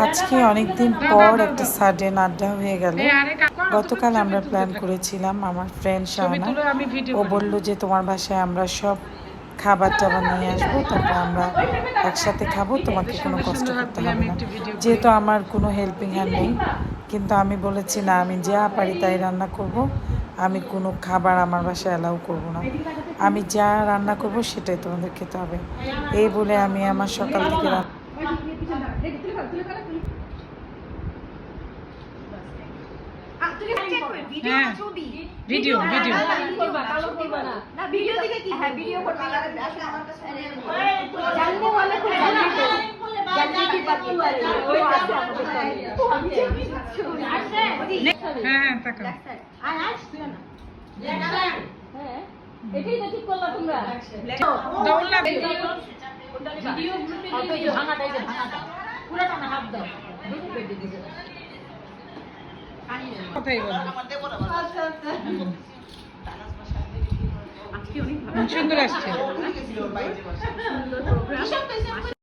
আজকে অনেকদিন পর একটা সাডেন আড্ডা হয়ে গেল। গতকাল আমরা প্ল্যান করেছিলাম, আমার ফ্রেন্ড শাহানা ও বলল যে তোমার বাসায় আমরা সব খাবার টাবার নিয়ে আসবো, তারপর আমরা একসাথে খাবো, তোমাকে কোনো কষ্ট করতে হবে না। যেহেতু আমার কোনো হেল্পিং হ্যান্ড নেই, কিন্তু আমি বলেছি না, আমি যা পারি তাই রান্না করব, আমি কোনো খাবার আমার বাসায় অ্যালাউ করব না, আমি যা রান্না করব সেটাই তোমাদের খেতে হবে। এই বলে আমি আমার সকাল থেকে ভিডিও ভিডিও না ভিডিও দেখে কি হ্যাঁ ভিডিও করতে জানলে বলে খুব জানলে কি বাকি পারে ওই আছে হ্যাঁ তাকা আর আজ না হ্যাঁ এটাই তো ঠিক করলা তোমরা দৌড়লা ভিডিও গ্রুপে ভাঙাটাই যে ভাঙাটা পুরোটা না হাত দাও দুটো পেটে দিবে কথাই বল আজকে অনেক সুন্দর আসছে সুন্দর প্রোগ্রাম